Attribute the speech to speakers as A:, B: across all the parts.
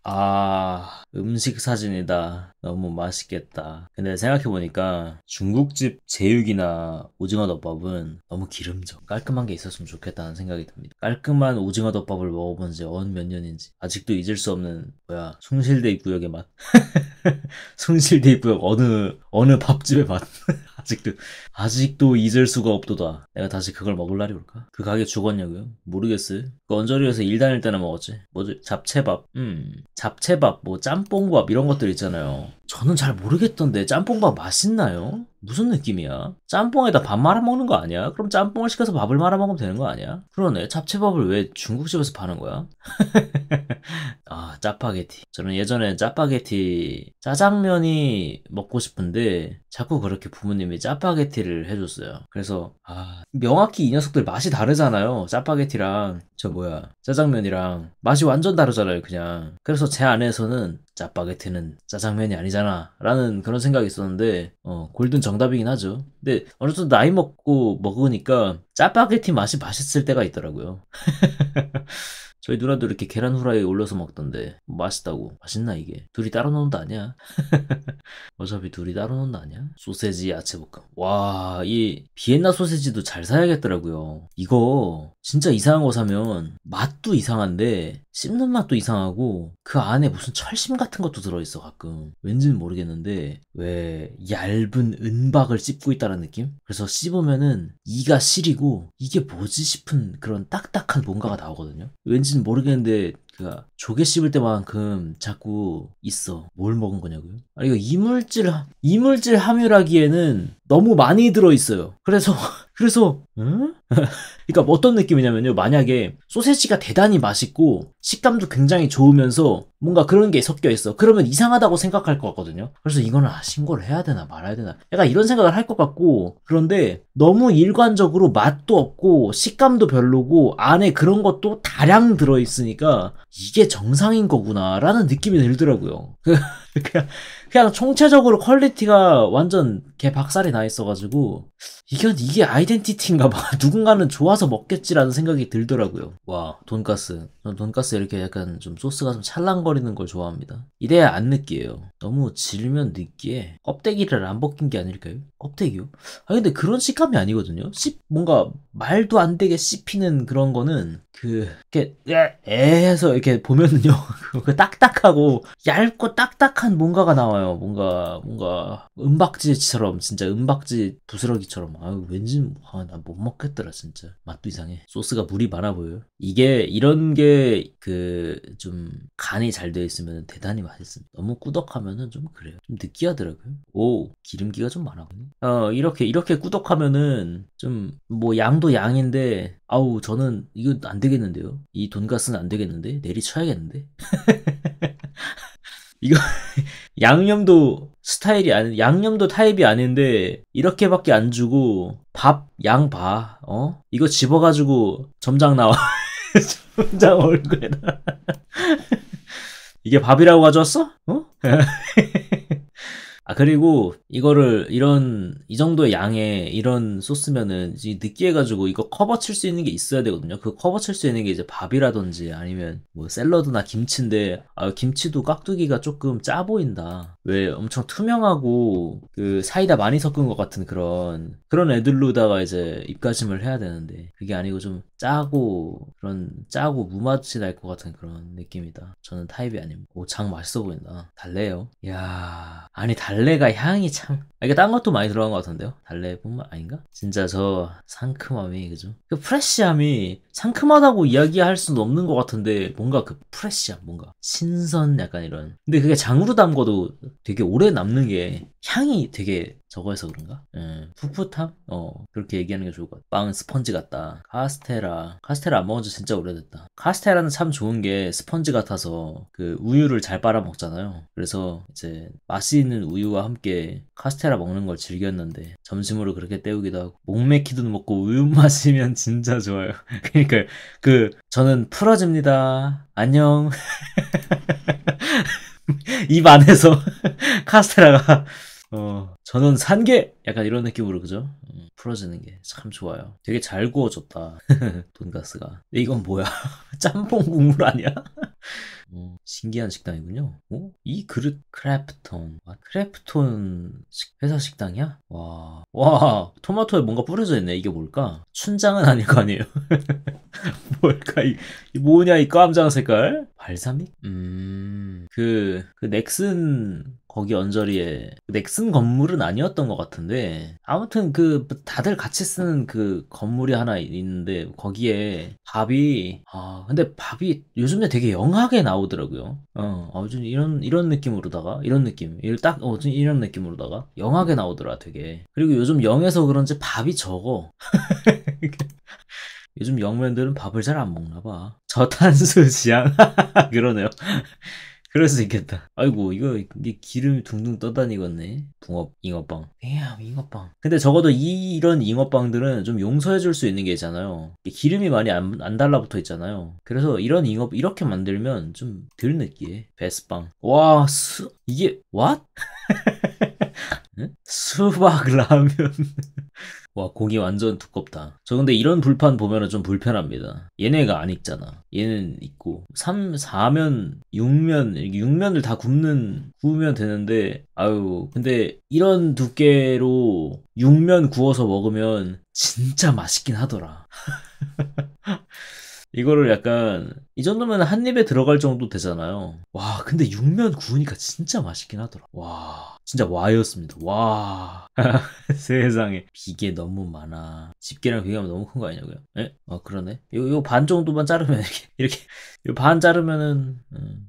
A: 아, 음식 사진이다. 너무 맛있겠다. 근데 생각해보니까 중국집 제육이나 오징어 덮밥은 너무 기름져. 깔끔한 게 있었으면 좋겠다는 생각이 듭니다. 깔끔한 오징어 덮밥을 먹어본 지 어느 몇 년인지 아직도 잊을 수 없는 숭실대입 구역의 맛. 숭실대입 구역 어느 밥집의 맛. 아직도 잊을 수가 없도다. 내가 다시 그걸 먹을 날이 올까? 그 가게 죽었냐고요? 모르겠어요. 그 언저리에서 일 다닐 때나 먹었지. 뭐지? 잡채밥. 잡채밥, 뭐 짬뽕밥 이런 것들 있잖아요. 저는 잘 모르겠던데 짬뽕밥 맛있나요? 무슨 느낌이야? 짬뽕에다 밥 말아 먹는 거 아니야? 그럼 짬뽕을 시켜서 밥을 말아 먹으면 되는 거 아니야? 그러네. 잡채밥을 왜 중국집에서 파는 거야? 아, 짜파게티. 저는 예전에 짜파게티, 짜장면이 먹고 싶은데 자꾸 그렇게 부모님이 짜파게티를 해줬어요. 그래서 명확히 이 녀석들 맛이 다르잖아요. 짜파게티랑 짜장면이랑 맛이 완전 다르잖아요, 그냥. 그래서 제 안에서는 짜파게티는 짜장면이 아니잖아 라는 그런 생각이 있었는데 골든 정답이긴 하죠. 근데 어느 정도 나이 먹고 먹으니까 짜파게티 맛이 맛있을 때가 있더라고요. 저희 누나도 이렇게 계란 후라이에 올려서 먹던데 맛있다고. 맛있나 이게? 둘이 따로 노는 거 아니야? 어차피 둘이 따로 노는 거 아니야? 소세지 야채볶음. 와, 이 비엔나 소세지도 잘 사야겠더라고요. 이거 진짜 이상한 거 사면 맛도 이상한데 씹는 맛도 이상하고 그 안에 무슨 철심 같은 것도 들어있어 가끔. 왠지는 모르겠는데 왜 얇은 은박을 씹고 있다는 느낌? 그래서 씹으면은 이가 시리고 이게 뭐지 싶은 그런 딱딱한 뭔가가 나오거든요. 왠지는 모르겠는데 조개 씹을 때만큼 자꾸 있어. 뭘 먹은 거냐고요? 아니 이거 이물질 함유라기에는 너무 많이 들어있어요. 그래서 응? 그러니까 어떤 느낌이냐면요. 만약에 소세지가 대단히 맛있고 식감도 굉장히 좋으면서 뭔가 그런 게 섞여 있어. 그러면 이상하다고 생각할 것 같거든요. 그래서 이거는 신고를 해야 되나 말아야 되나. 약간 이런 생각을 할 것 같고 그런데 너무 일관적으로 맛도 없고 식감도 별로고 안에 그런 것도 다량 들어있으니까 이게 정상인 거구나라는 느낌이 들더라고요. 그냥 총체적으로 퀄리티가 완전 개박살이 나 있어가지고 이게 아이덴티티인가 봐. 누군가는 좋아서 먹겠지라는 생각이 들더라고요. 와, 돈가스. 전 돈가스 이렇게 약간 좀 소스가 좀 찰랑거리는 걸 좋아합니다. 이래야 안 느끼해요. 너무 질면 느끼해. 껍데기를 안 벗긴 게 아닐까요? 껍데기요? 근데 그런 식감이 아니거든요. 뭔가 말도 안 되게 씹히는 그런 거는 이렇게 해서 이렇게 보면은요. 그 딱딱하고 얇고 딱딱한 뭔가가 나와요. 뭔가 은박지처럼 진짜 은박지 부스러기처럼. 왠지 난 못 먹겠더라 진짜. 맛도 이상해. 소스가 물이 많아 보여요. 이런 게 좀 간이 잘 되어 있으면 대단히 맛있습니다. 너무 꾸덕하면은 좀 그래요. 좀 느끼하더라고요. 오, 기름기가 좀 많아. 이렇게 꾸덕하면은 좀 뭐 양도 양인데 저는 이거 안 되겠는데요. 이 돈가스는 안 되겠는데 내리쳐야겠는데. 이거 양념도 타입이 아닌데 이렇게밖에 안 주고 밥 양 봐. 이거 집어가지고 점장 나와. 점장 얼굴에다. 이게 밥이라고 가져왔어? 그리고 이거를 이 정도의 양에 이런 소스면은 이제 느끼해가지고 이거 커버 칠 수 있는 게 있어야 되거든요. 그 커버 칠 수 있는 게 이제 밥이라든지 아니면 뭐 샐러드나 김치인데 김치도 깍두기가 조금 짜 보인다. 왜 엄청 투명하고 사이다 많이 섞은 것 같은 그런 애들로다가 이제 입가심을 해야 되는데 그게 아니고 좀 짜고 무맛이 날 것 같은 그런 느낌이다. 저는 타입이 아닙니다. 오, 장 맛있어 보인다. 달래요. 이야, 아니 달래가 향이 참. 이게 딴 것도 많이 들어간 것 같은데요? 달래뿐만 아닌가? 진짜 저 상큼함이 그죠? 그 프레쉬함이 상큼하다고 이야기할 수는 없는 것 같은데 뭔가 그 프레쉬함, 뭔가 신선 약간 이런. 근데 그게 장으로 담궈도 되게 오래 남는 게 향이 되게 저거해서 그런가? 풋풋함? 그렇게 얘기하는 게 좋을 것 같아. 빵은 스펀지 같다. 카스테라 안 먹은 지 진짜 오래됐다. 카스테라는 참 좋은 게 스펀지 같아서 우유를 잘 빨아 먹잖아요. 그래서 이제 맛이 있는 우유와 함께 카스테라 먹는 걸 즐겼는데 점심으로 그렇게 때우기도 하고 목맥히도 먹고 우유 마시면 진짜 좋아요. 그러니까 저는 풀어집니다. 안녕. 입 안에서 카스테라가 저는 산게 약간 이런 느낌으로 그죠? 풀어지는 게 참 좋아요. 되게 잘 구워졌다. 돈가스가. 근데 이건 뭐야? 짬뽕 국물 아니야? 신기한 식당이군요. 이 그릇 크래프톤. 크래프톤 회사 식당이야? 와, 토마토에 뭔가 뿌려져 있네. 이게 뭘까? 춘장은 아닐 거 아니에요? 뭘까? 이 뭐냐, 이 깜장 색깔? 발사믹? 그 넥슨 거기 언저리에 넥슨 건물은 아니었던 것 같은데 아무튼 그 다들 같이 쓰는 그 건물이 하나 있는데 거기에 밥이 근데 밥이 요즘에 되게 영하게 나오더라고요. 좀 이런 느낌으로다가 이런 느낌 좀 이런 느낌으로다가 영하게 나오더라 되게. 그리고 요즘 영에서 그런지 밥이 적어. 요즘 영면들은 밥을 잘 안 먹나 봐. 저탄수 지향 그러네요. 그럴 수 있겠다. 아이고, 이게 기름이 둥둥 떠다니겠네. 잉어빵. 잉어빵. 근데 적어도 이런 잉어빵들은 좀 용서해줄 수 있는 게 있잖아요. 기름이 많이 안 달라붙어 있잖아요. 그래서 이렇게 만들면 좀 덜 느끼해. 베스빵. 와, 이게, what? 응? 수박 라면. 와, 고기 완전 두껍다. 저 근데 이런 불판 보면은 좀 불편합니다. 얘네가 안 익잖아. 얘는 익고. 4면, 6면을 다 구우면 되는데, 아유, 근데 이런 두께로 6면 구워서 먹으면 진짜 맛있긴 하더라. 이거를 약간 이 정도면 한 입에 들어갈 정도 되잖아요. 와, 근데 6면 구우니까 진짜 맛있긴 하더라. 와, 진짜 와였습니다. 와. 세상에. 비계 너무 많아. 집게랑 비교하면 너무 큰 거 아니냐고요? 에? 그러네. 요 반 정도만 자르면 이렇게 요 반 자르면은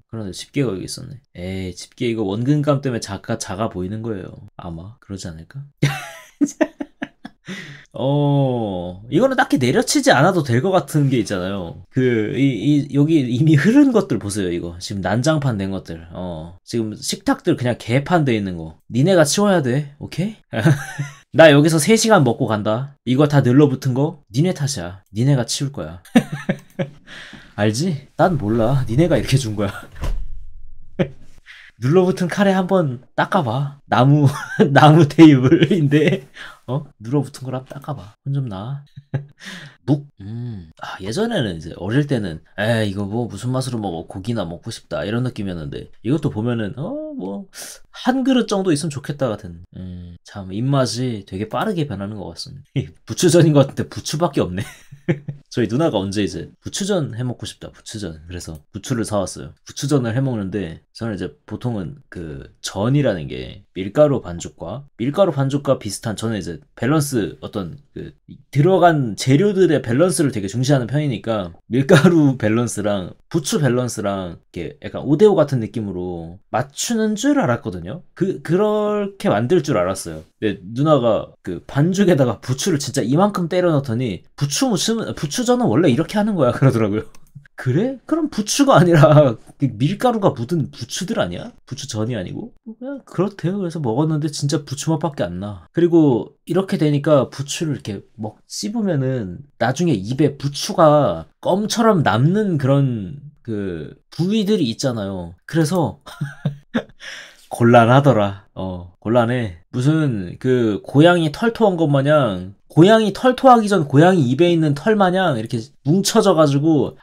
A: 그러네. 집게가 여기 있었네. 에이, 집게 이거 원근감 때문에 작아 보이는 거예요. 아마 그러지 않을까? 이거는 딱히 내려치지 않아도 될 것 같은 게 있잖아요. 여기 이미 흐른 것들 보세요, 이거. 지금 난장판 된 것들. 지금 식탁들 그냥 개판 돼 있는 거. 니네가 치워야 돼, 오케이? 나 여기서 3시간 먹고 간다. 이거 다 늘러붙은 거? 니네 탓이야. 니네가 치울 거야. 알지? 난 몰라. 니네가 이렇게 준 거야. 눌러붙은 칼에 한번 닦아봐. 나무 테이블인데, 눌러붙은 거랑 닦아봐. 혼 좀 나. 예전에는 이제 어릴 때는, 이거 뭐 무슨 맛으로 먹어. 고기나 먹고 싶다. 이런 느낌이었는데, 이것도 보면은, 한 그릇 정도 있으면 좋겠다 같은. 참, 입맛이 되게 빠르게 변하는 것 같습니다. 부추전인 것 같은데 부추밖에 없네. 저희 누나가 언제 이제 부추전 해먹고 싶다. 부추전. 그래서 부추를 사왔어요. 부추전을 해먹는데 저는 이제 보통은 그 전이라는 게 밀가루 반죽과 비슷한 저는 이제 밸런스 어떤 그 들어간 재료들의 밸런스를 되게 중시하는 편이니까 밀가루 밸런스랑 부추 밸런스랑 이렇게 약간 5대5 같은 느낌으로 맞추는 줄 알았거든요. 그렇게 만들 줄 알았어요. 근데 누나가 그 반죽에다가 부추를 진짜 이만큼 때려 넣더니 부추전은 원래 이렇게 하는 거야 그러더라고요. 그래? 그럼 부추가 아니라 밀가루가 묻은 부추들 아니야? 부추전이 아니고? 그냥 그렇대요. 그래서 먹었는데 진짜 부추 맛밖에 안 나. 그리고 이렇게 되니까 부추를 이렇게 씹으면은 나중에 입에 부추가 껌처럼 남는 그런 그 부위들이 있잖아요. 그래서 곤란하더라. 곤란해. 무슨 그 고양이 털토한 것 마냥 고양이 털토하기 전 고양이 입에 있는 털 마냥 이렇게 뭉쳐져가지고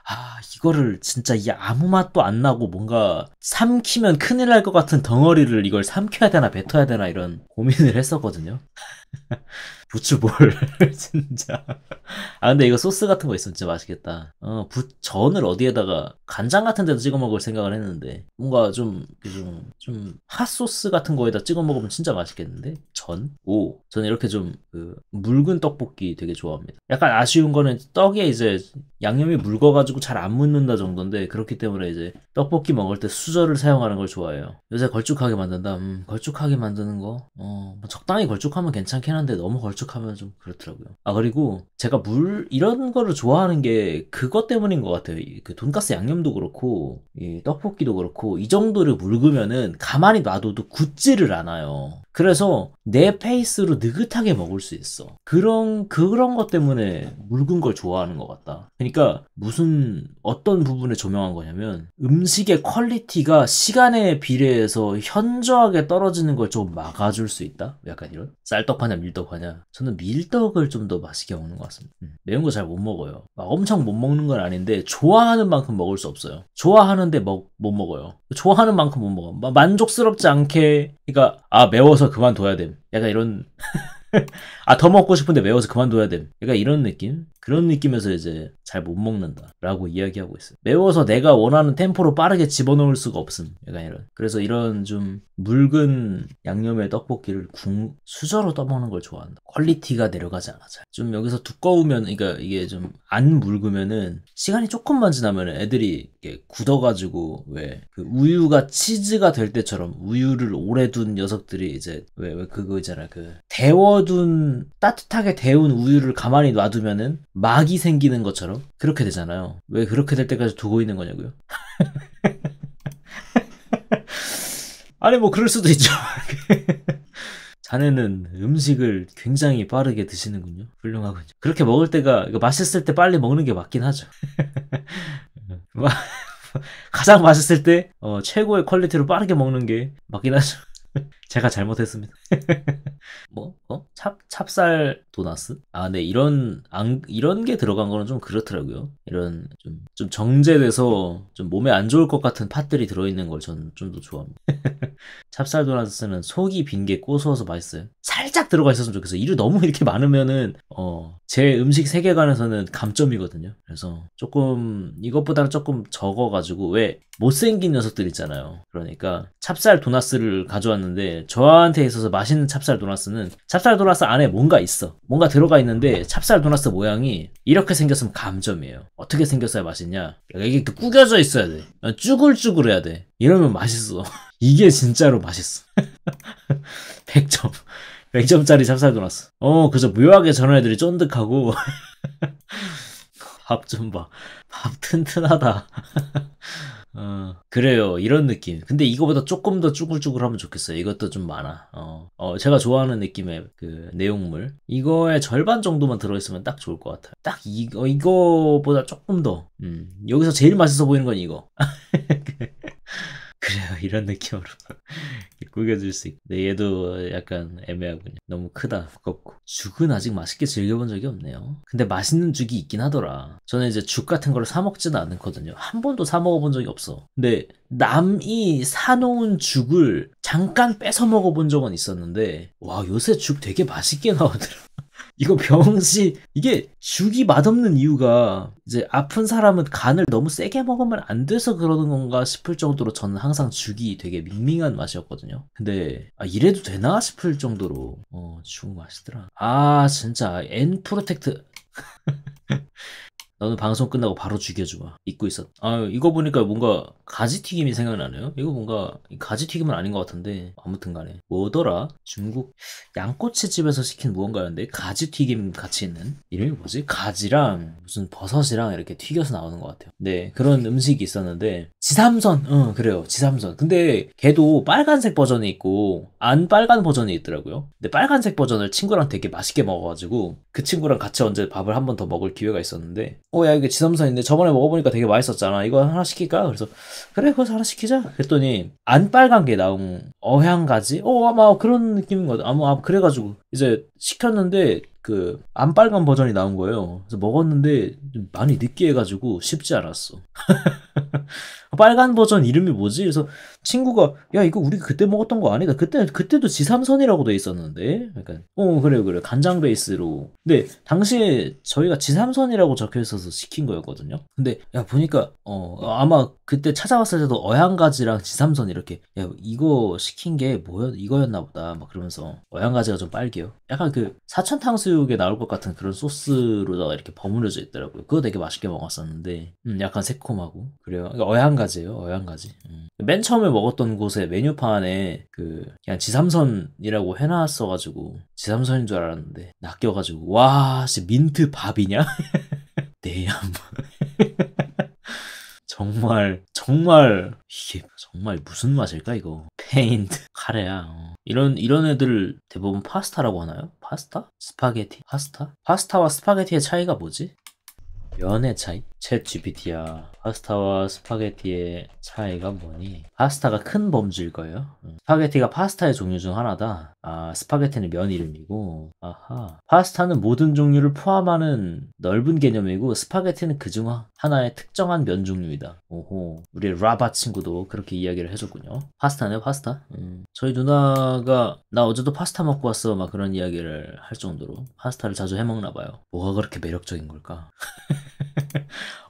A: 이거를 진짜 아무 맛도 안 나고 뭔가 삼키면 큰일 날 것 같은 덩어리를 이걸 삼켜야 되나 뱉어야 되나 이런 고민을 했었거든요. 부추볼 진짜. 근데 이거 소스 같은 거 있으면 진짜 맛있겠다. 전을 어디에다가 간장 같은 데도 찍어 먹을 생각을 했는데 뭔가 좀 핫소스 같은 거에다 찍어 먹으면 진짜 맛있겠는데? 저는 이렇게 좀 묽은 떡볶이 되게 좋아합니다. 약간 아쉬운 거는 떡에 이제 양념이 묽어가지고 잘 안 묻는다 정도인데 그렇기 때문에 이제 떡볶이 먹을 때 수저를 사용하는 걸 좋아해요. 요새 걸쭉하게 만든다. 걸쭉하게 만드는 거 뭐 적당히 걸쭉하면 괜찮긴 한데 너무 걸쭉하면 좀 그렇더라고요. 그리고 제가 이런 거를 좋아하는 게 그것 때문인 것 같아요. 그 돈가스 양념도 그렇고 이 떡볶이도 그렇고 이 정도를 묽으면은 가만히 놔둬도 굳지를 않아요. 그래서 내 페이스로 느긋하게 먹을 수 있어. 그런 것 때문에 묽은 걸 좋아하는 것 같다. 그러니까 무슨 어떤 부분에 조명한 거냐면 음식의 퀄리티가 시간에 비례해서 현저하게 떨어지는 걸 좀 막아줄 수 있다. 약간 이런 쌀떡하냐 밀떡하냐. 저는 밀떡을 좀 더 맛있게 먹는 것 같습니다. 매운 거 잘 못 먹어요. 막 엄청 못 먹는 건 아닌데 좋아하는 만큼 먹을 수 없어요. 좋아하는데 못 먹어요. 좋아하는 만큼 못 먹어. 만족스럽지 않게. 그러니까 매워서 그만둬야 돼. 약간 이런 더 먹고 싶은데 매워서 그만둬야 돼. 약간 이런 느낌? 그런 느낌에서 이제 잘 못 먹는다 라고 이야기하고 있어요. 매워서 내가 원하는 템포로 빠르게 집어넣을 수가 없음. 약간 이런. 그래서 이런 좀 묽은 양념의 떡볶이를 수저로 떠먹는 걸 좋아한다. 퀄리티가 내려가지 않아. 좀 여기서 두꺼우면, 그러니까 이게 좀 안 묽으면은 시간이 조금만 지나면 애들이 이렇게 굳어가지고 왜 그 우유가 치즈가 될 때처럼 우유를 오래 둔 녀석들이 이제 왜 그거 있잖아. 그 따뜻하게 데운 우유를 가만히 놔두면은 막이 생기는 것처럼 그렇게 되잖아요. 왜 그렇게 될 때까지 두고 있는 거냐고요? 아니 뭐 그럴 수도 있죠. 자네는 음식을 굉장히 빠르게 드시는군요. 훌륭하군요. 그렇게 먹을 때가 이거 맛있을 때 빨리 먹는 게 맞긴 하죠. 가장 맛있을 때 최고의 퀄리티로 빠르게 먹는 게 맞긴 하죠. 제가 잘못했습니다. 찹쌀 도나스? 네, 이런 게 들어간 거는 좀 그렇더라고요. 이런 좀 정제돼서 좀 몸에 안 좋을 것 같은 팥들이 들어있는 걸 저는 좀 더 좋아합니다. 찹쌀 도나스는 속이 빈 게 고소해서 맛있어요. 살짝 들어가 있었으면 좋겠어요. 이루 너무 이렇게 많으면은, 제 음식 세계관에서는 감점이거든요. 그래서 이것보다는 조금 적어가지고, 왜, 못생긴 녀석들 있잖아요. 그러니까, 찹쌀 도나스를 가져왔는데, 저한테 있어서 맛있는 찹쌀 도나스는, 찹쌀 도나스 안에 뭔가 있어. 뭔가 들어가 있는데, 찹쌀 도나스 모양이 이렇게 생겼으면 감점이에요. 어떻게 생겼어야 맛있냐? 이게 구겨져 있어야 돼. 쭈글쭈글해야 돼. 이러면 맛있어. 이게 진짜로 맛있어. 100점. 100점짜리 찹쌀 도나스. 그저 묘하게 저런 애들이 쫀득하고. 밥 좀 봐. 밥 튼튼하다. 그래요. 이런 느낌. 근데 이거보다 조금 더 쭈글쭈글하면 좋겠어요. 이것도 좀 많아. 제가 좋아하는 느낌의 그 내용물. 이거의 절반 정도만 들어있으면 딱 좋을 것 같아요. 딱 이거보다 조금 더. 여기서 제일 맛있어 보이는 건 이거. 그래요. 이런 느낌으로 구겨질 수 있고. 근데 얘도 약간 애매하군요. 너무 크다. 두껍고. 죽은 아직 맛있게 즐겨본 적이 없네요. 근데 맛있는 죽이 있긴 하더라. 저는 이제 죽 같은 거를 사 먹지는 않거든요. 한 번도 사 먹어본 적이 없어. 근데 남이 사놓은 죽을 잠깐 뺏어 먹어본 적은 있었는데, 와, 요새 죽 되게 맛있게 나오더라. 이거 이게 죽이 맛없는 이유가 이제 아픈 사람은 간을 너무 세게 먹으면 안 돼서 그러는 건가 싶을 정도로 저는 항상 죽이 되게 밍밍한 맛이었거든요. 근데 이래도 되나 싶을 정도로 죽 맛있더라. 진짜 엔프로텍트 너는 방송 끝나고 바로 죽여줘. 잊고 있었. 이거 보니까 뭔가 가지튀김이 생각나네요. 이거 뭔가 가지튀김은 아닌 것 같은데 아무튼 간에 뭐더라? 중국 양꼬치집에서 시킨 무언가였는데 가지튀김 같이 있는 이름이 뭐지? 가지랑 무슨 버섯이랑 이렇게 튀겨서 나오는 것 같아요. 네, 그런 음식이 있었는데 지삼선. 그래요. 지삼선. 근데 걔도 빨간색 버전이 있고 안 빨간 버전이 있더라고요. 근데 빨간색 버전을 친구랑 되게 맛있게 먹어가지고 그 친구랑 같이 언제 밥을 한 번 더 먹을 기회가 있었는데 야 이게 지삼선인데 저번에 먹어보니까 되게 맛있었잖아. 이거 하나 시킬까? 그래서 그래 그거 하나 시키자. 그랬더니 안 빨간 게 나온 어향가지? 아마 그런 느낌인 것 같아. 그래가지고 이제 시켰는데 그 안 빨간 버전이 나온 거예요. 그래서 먹었는데 좀 많이 느끼해가지고 쉽지 않았어. 빨간 버전 이름이 뭐지? 그래서 친구가 야 이거 우리 그때 먹었던 거 아니다. 그때도 지삼선이라고 돼 있었는데 약간 그래 간장 베이스로. 근데 당시에 저희가 지삼선이라고 적혀 있어서 시킨 거였거든요. 근데 야 보니까 아마 그때 찾아왔을 때도 어향가지랑 지삼선 이렇게 야 이거 시킨 게 이거였나 보다 막 그러면서 어향가지가 좀 빨개요. 약간 그 사천 탕수육에 나올 것 같은 그런 소스로다가 이렇게 버무려져 있더라고요. 그거 되게 맛있게 먹었었는데 약간 새콤하고 그래요. 그러니까 어향가지예요. 어향가지. 맨 처음에 먹었던 곳에 메뉴판에 그냥 지삼선이라고 해놨어가지고 지삼선인 줄 알았는데 낚여가지고 와 진짜 민트 밥이냐? 네 한번 정말 이게 정말 무슨 맛일까 이거. 페인트 카레야. 이런 애들 대부분 파스타라고 하나요? 파스타? 스파게티? 파스타? 파스타와 스파게티의 차이가 뭐지? 면의 차이? 챗 GPT야. 파스타와 스파게티의 차이가 뭐니? 파스타가 큰 범주일 거예요. 스파게티가 파스타의 종류 중 하나다. 아, 스파게티는 면 이름이고. 아하. 파스타는 모든 종류를 포함하는 넓은 개념이고, 스파게티는 그중 하나의 특정한 면 종류이다. 오호. 우리 라바 친구도 그렇게 이야기를 해줬군요. 파스타네요, 파스타. 저희 누나가 나 어제도 파스타 먹고 왔어 막 그런 이야기를 할 정도로 파스타를 자주 해먹나 봐요. 뭐가 그렇게 매력적인 걸까?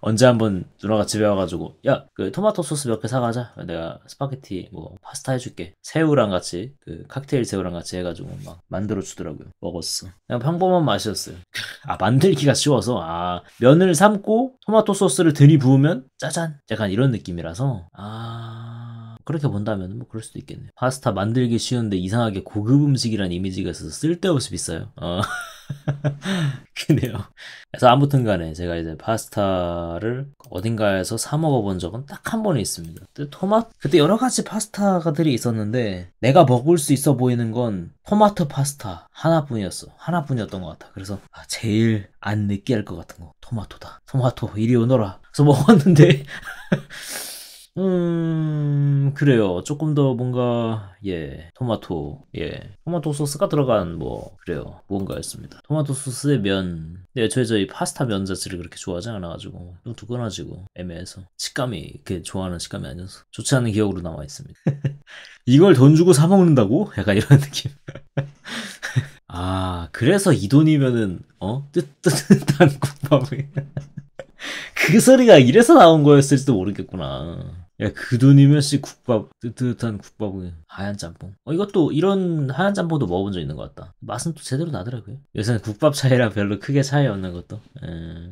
A: 언제 한번 누나가 집에 와가지고 야 그 토마토 소스 몇 개 사가자. 내가 스파게티 뭐 파스타 해줄게. 새우랑 같이 그 칵테일 새우랑 같이 해가지고 막 만들어 주더라고요. 먹었어. 그냥 평범한 맛이었어요. 아 만들기가 쉬워서 아 면을 삶고 토마토 소스를 들이부으면 짜잔 약간 이런 느낌이라서 아 그렇게 본다면 뭐 그럴 수도 있겠네요. 파스타 만들기 쉬운데 이상하게 고급 음식이란 이미지가 있어서 쓸데없이 비싸요. 그네요. 그래서 아무튼 간에 제가 이제 파스타를 어딘가에서 사 먹어본 적은 딱 한 번이 있습니다. 그때 여러 가지 파스타들이 있었는데 내가 먹을 수 있어 보이는 건 토마토 파스타 하나뿐이었던 것 같아. 그래서 제일 안 느끼할 것 같은 거 토마토다. 토마토 이리 오너라. 그래서 먹었는데 그래요. 조금 더 뭔가, 토마토 소스가 들어간, 그래요. 무언가였습니다. 토마토 소스의 면. 네, 저희 파스타 면 자체를 그렇게 좋아하지 않아가지고, 좀 두꺼워지고, 애매해서. 식감이, 이렇게 좋아하는 식감이 아니어서, 좋지 않은 기억으로 남아있습니다. 이걸 돈 주고 사먹는다고? 약간 이런 느낌. 아, 그래서 이 돈이면은, 뜨뜻한 국밥이. 그 소리가 이래서 나온 거였을지도 모르겠구나. 야, 그 돈이면 씨 국밥, 뜨뜻한 국밥은 하얀 짬뽕. 이것도 이런 하얀 짬뽕도 먹어본 적 있는 것 같다. 맛은 또 제대로 나더라고요. 요새는 국밥 차이라 별로 크게 차이 없는 것도.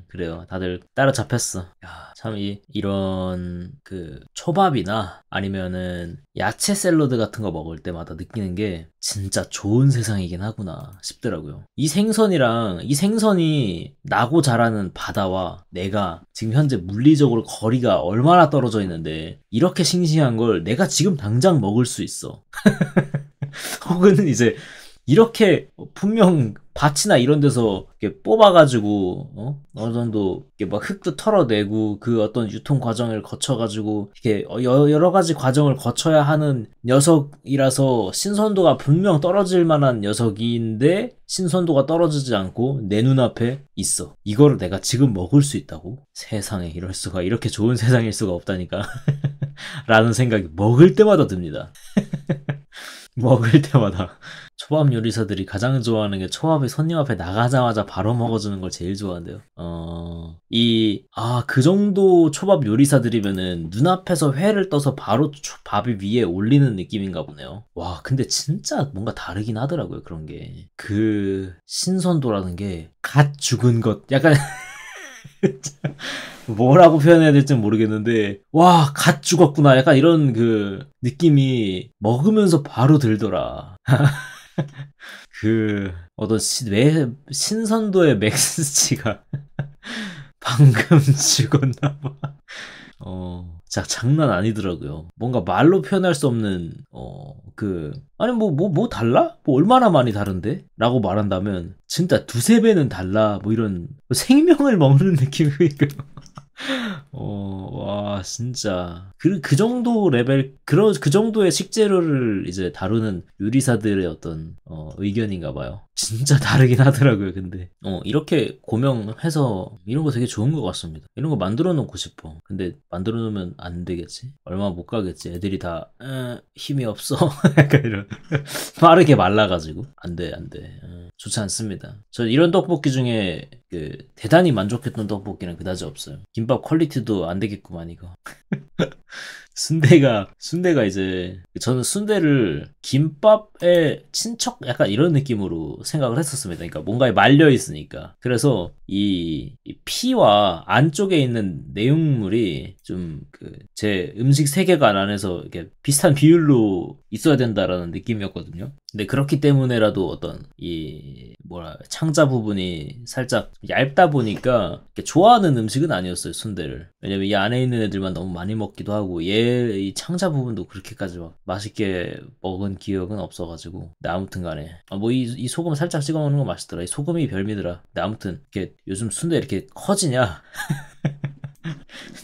A: 그래요. 다들 따라잡혔어. 야, 참 이런 그 초밥이나 아니면은 야채 샐러드 같은 거 먹을 때마다 느끼는 게 진짜 좋은 세상이긴 하구나 싶더라고요. 이 생선이 나고 자라는 바다와 내가 지금 현재 물리적으로 거리가 얼마나 떨어져 있는데 이렇게 싱싱한 걸 내가 지금 당장 먹을 수 있어. 혹은 이제 이렇게 분명 밭이나 이런 데서 이렇게 뽑아가지고 어느 정도 이렇게 막 흙도 털어내고 그 어떤 유통 과정을 거쳐가지고 이렇게 여러 가지 과정을 거쳐야 하는 녀석이라서 신선도가 분명 떨어질 만한 녀석인데 신선도가 떨어지지 않고 내 눈앞에 있어. 이거를 내가 지금 먹을 수 있다고? 세상에 이럴 수가 이렇게 좋은 세상일 수가 없다니까 라는 생각이 먹을 때마다 듭니다. 먹을 때마다 초밥 요리사들이 가장 좋아하는 게 초밥이 손님 앞에 나가자마자 바로 먹어주는 걸 제일 좋아한대요. 그 정도 초밥 요리사들이면은 눈앞에서 회를 떠서 바로 밥이 위에 올리는 느낌인가 보네요. 와, 근데 진짜 뭔가 다르긴 하더라고요, 그런 게. 그 신선도라는 게 갓 죽은 것, 약간 뭐라고 표현해야 될지 모르겠는데 와, 갓 죽었구나. 약간 이런 그 느낌이 먹으면서 바로 들더라. 그 어떤 신선도의 맥스치가 방금 죽었나봐. 진짜 장난 아니더라고요. 뭔가 말로 표현할 수 없는 아니 뭐 달라? 뭐 얼마나 많이 다른데? 라고 말한다면 진짜 두세 배는 달라. 뭐 이런 생명을 먹는 느낌이니까. 와, 진짜. 그 정도 레벨, 그 정도의 식재료를 이제 다루는 요리사들의 어떤, 의견인가 봐요. 진짜 다르긴 하더라고요, 근데. 이렇게 고명해서 이런 거 되게 좋은 것 같습니다. 이런 거 만들어 놓고 싶어. 근데 만들어 놓으면 안 되겠지? 얼마 못 가겠지? 애들이 다, 힘이 없어. 약간 이런. 빠르게 말라가지고. 안 돼. 좋지 않습니다. 저 이런 떡볶이 중에 대단히 만족했던 떡볶이는 그다지 없어요. 김밥 퀄리티도 안 되겠구만, 이거. 순대가 이제, 저는 순대를 김밥의 친척? 약간 이런 느낌으로 생각을 했었습니다. 그러니까 뭔가에 말려 있으니까. 그래서 이 피와 안쪽에 있는 내용물이 좀 제 음식 세계관 안에서 이렇게 비슷한 비율로 있어야 된다라는 느낌이었거든요. 근데 그렇기 때문에라도 어떤 창자 부분이 살짝 얇다 보니까 이렇게 좋아하는 음식은 아니었어요, 순대를. 왜냐면 이 안에 있는 애들만 너무 많이 먹기도 하고 이 창자 부분도 그렇게까지 막 맛있게 먹은 기억은 없어가지고. 근데 아무튼 간에 이 소금 살짝 찍어 먹는 거 맛있더라. 이 소금이 별미더라. 근데 아무튼 이렇게 요즘 순대 이렇게 커지냐?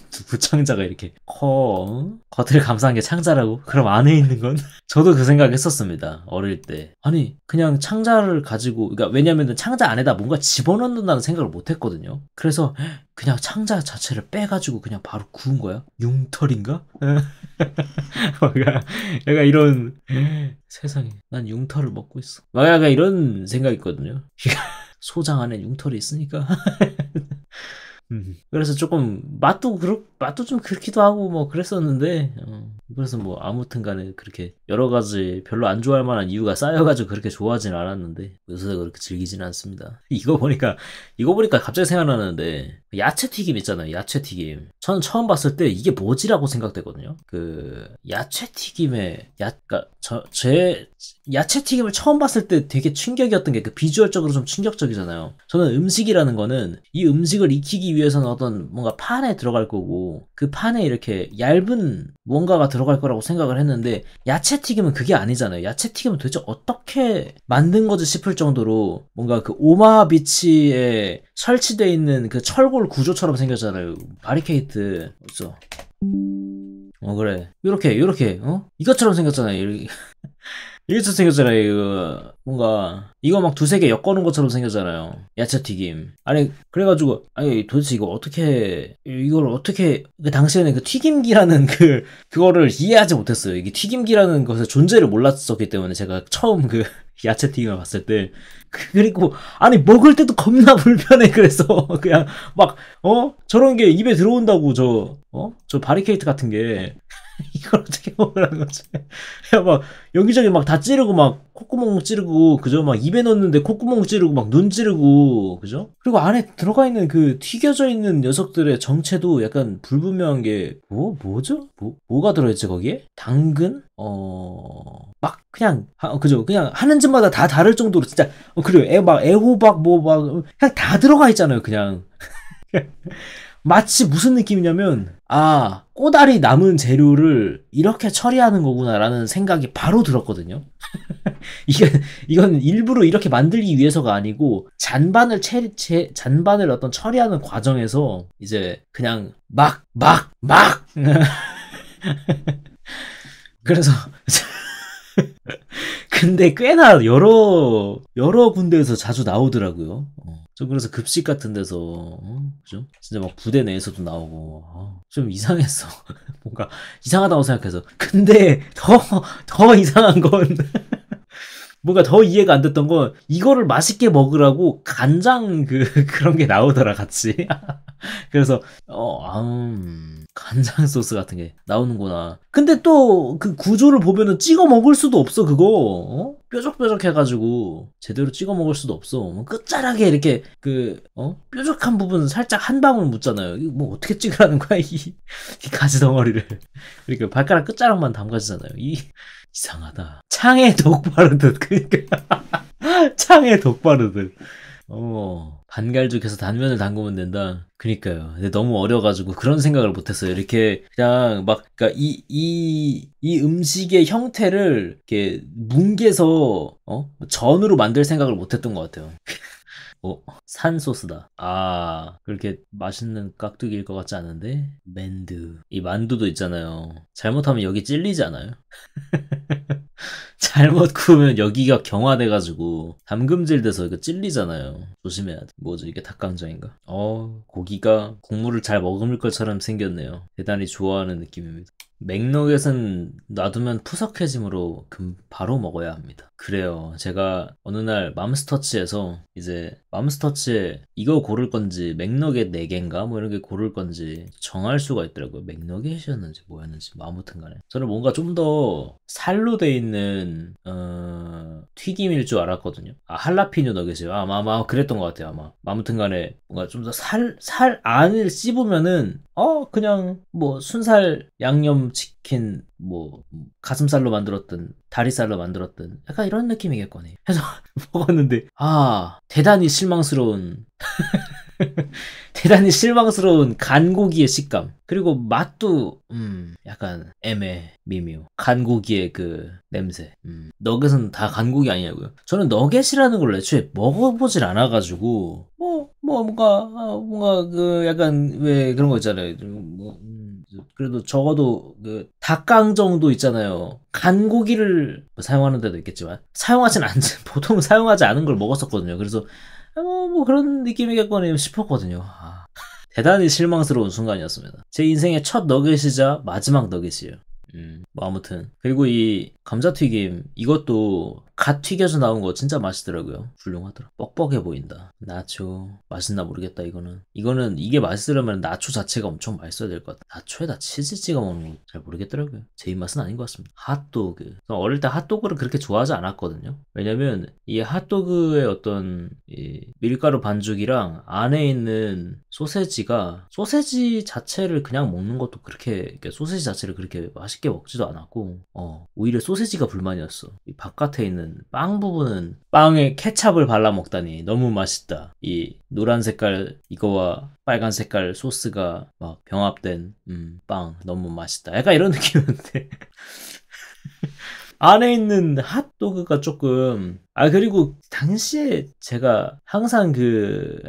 A: 누구 창자가 이렇게 겉을 감싼 게 창자라고? 그럼 안에 있는 건? 저도 그 생각 했었습니다. 어릴 때. 아니, 그냥 창자를 가지고, 그러니까 왜냐면은 창자 안에다 뭔가 집어넣는다는 생각을 못 했거든요. 그래서 그냥 창자 자체를 빼가지고 그냥 바로 구운 거야? 융털인가? 약간 이런, 세상에. 난 융털을 먹고 있어. 막 약간 이런 생각이 있거든요. 소장 안에 융털이 있으니까. 그래서 조금 맛도 좀 그렇기도 하고 뭐 그랬었는데 그래서 뭐 아무튼 간에 그렇게 여러 가지 별로 안 좋아할 만한 이유가 쌓여가지고 그렇게 좋아하진 않았는데 요새 그렇게 즐기진 않습니다. 이거 보니까 갑자기 생각나는데 야채 튀김 있잖아요. 야채 튀김. 저는 처음 봤을 때 이게 뭐지라고 생각되거든요. 그 야채 튀김에 그러니까 제 야채 튀김을 처음 봤을 때 되게 충격이었던 게 그 비주얼적으로 좀 충격적이잖아요. 저는 음식이라는 거는 이 음식을 익히기 위해서는 어떤 뭔가 판에 들어갈 거고 그 판에 이렇게 얇은 뭔가가 들어갈 거라고 생각을 했는데 야채 튀김은 그게 아니잖아요. 야채 튀김은 도대체 어떻게 만든 거지 싶을 정도로 뭔가 그 오마하 비치에 설치되어 있는 그 철골 구조처럼 생겼잖아요. 바리케이트. 없어. 그래. 요렇게 이것처럼 생겼잖아요. 이것처럼 생겼잖아요. 이거 뭔가 이거 막 두세 개 엮어놓은 것처럼 생겼잖아요. 야채 튀김. 아니 그래가지고 도대체 이걸 어떻게 그 당시에는 그 튀김기라는 그거를 이해하지 못했어요. 이게 튀김기라는 것의 존재를 몰랐었기 때문에 제가 처음 그 야채 튀김을 봤을 때 그리고 아니 먹을 때도 겁나 불편해. 그래서 그냥 막 저런 게 입에 들어온다고 저 바리케이트 같은 게 이걸 어떻게 먹으라는 거지? 야, 막, 여기저기 막 다 찌르고, 막, 콧구멍 찌르고, 그죠? 막, 입에 넣는데 콧구멍 찌르고, 막, 눈 찌르고, 그죠? 그리고 안에 들어가 있는 그 튀겨져 있는 녀석들의 정체도 약간 불분명한 게, 뭐죠? 뭐가 들어있지, 거기에? 당근? 그죠? 그냥 하는 짓마다 다 다를 정도로 진짜, 그래요. 애호박, 그냥 다 들어가 있잖아요, 그냥. 마치 무슨 느낌이냐면 꼬다리 남은 재료를 이렇게 처리하는 거구나라는 생각이 바로 들었거든요. 이건 일부러 이렇게 만들기 위해서가 아니고 잔반을 어떤 처리하는 과정에서 이제 그냥 막 그래서 근데 꽤나 여러 군데에서 자주 나오더라고요. 저 그래서 급식 같은 데서 그죠? 진짜 막 부대 내에서도 나오고 좀 이상했어. 뭔가 이상하다고 생각해서. 근데 더 이상한 건 뭔가 더 이해가 안 됐던 건 이거를 맛있게 먹으라고 간장 그런 게 나오더라 같이. 그래서 간장 소스 같은 게 나오는구나. 근데 또 그 구조를 보면은 찍어 먹을 수도 없어 그거. 뾰족뾰족 해가지고 제대로 찍어 먹을 수도 없어. 끝자락에 이렇게 뾰족한 부분 살짝 한 방울 묻잖아요. 이거 뭐 어떻게 찍으라는 거야 이 가지 덩어리를. 그러니까 발가락 끝자락만 담가지잖아요. 이상하다. 창에 독 바르듯. 그러니까 창에 독 바르듯. 반갈죽해서 단면을 담그면 된다. 그니까요. 근데 너무 어려가지고 그런 생각을 못했어요. 이렇게 그냥 그러니까 이 음식의 형태를 이렇게 뭉개서 전으로 만들 생각을 못했던 것 같아요. 산 소스다. 그렇게 맛있는 깍두기일 것 같지 않은데? 만두. 이 만두도 있잖아요. 잘못하면 여기 찔리지 않아요? 잘못 구우면 여기가 경화돼가지고 담금질 돼서 이거 찔리잖아요. 조심해야 돼. 뭐죠? 이게 닭강정인가? 고기가 국물을 잘 머금을 것처럼 생겼네요. 대단히 좋아하는 느낌입니다. 맥너겟은 놔두면 푸석해짐으로 바로 먹어야 합니다. 그래요. 제가 어느 날 맘스터치에서 이제 맘스터치에 이거 고를 건지 맥너겟 4개인가 뭐 이런 게 고를 건지 정할 수가 있더라고요. 맥너겟이었는지 뭐였는지 뭐 아무튼 간에 저는 뭔가 좀 더 살로 돼 있는 튀김일 줄 알았거든요. 아 할라피뇨 너겟이요. 아마 그랬던 것 같아요. 아마 아무튼 간에 뭔가 좀 더 살 안을 씹으면은 그냥 뭐 순살 양념 치킨 뭐 가슴살로 만들었든 다리살로 만들었든 약간 이런 느낌이겠거니 해서 먹었는데 대단히 실망스러운 대단히 실망스러운 간고기의 식감 그리고 맛도 약간 미묘 간고기의 그 냄새 너겟은 다 간고기 아니냐고요. 저는 너겟이라는 걸 애초에 먹어보질 않아가지고 뭔가 그 약간 왜 그런 거 있잖아요. 그래도 적어도 그 닭강 정도 있잖아요. 간고기를 사용하는 데도 있겠지만 사용하진 않지 보통 사용하지 않은 걸 먹었었거든요. 그래서 뭐 그런 느낌이겠거니 싶었거든요. 대단히 실망스러운 순간이었습니다. 제 인생의 첫 너겟이자 마지막 너겟이에요. 뭐 아무튼 그리고 이 감자튀김 이것도 갓 튀겨서 나온 거 진짜 맛있더라고요. 훌륭하더라. 뻑뻑해 보인다. 나초 맛있나 모르겠다. 이거는 이게 맛있으려면 나초 자체가 엄청 맛있어야 될 것 같아. 나초에다 치즈 찍어 먹는 거 잘 모르겠더라고요. 제 입맛은 아닌 것 같습니다. 핫도그 어릴 때 핫도그를 그렇게 좋아하지 않았거든요. 왜냐면 이 핫도그의 어떤 이 밀가루 반죽이랑 안에 있는 소세지 자체를 그냥 먹는 것도 그렇게 소세지 자체를 그렇게 맛있게 먹지도 않았고 오히려 소세지가 불만이었어. 이 바깥에 있는 빵 부분은 빵에 케찹을 발라 먹다니 너무 맛있다. 이 노란 색깔 이거와 빨간 색깔 소스가 막 병합된 빵 너무 맛있다. 약간 이런 느낌이었는데 안에 있는 핫도그가 조금 그리고 당시에 제가 항상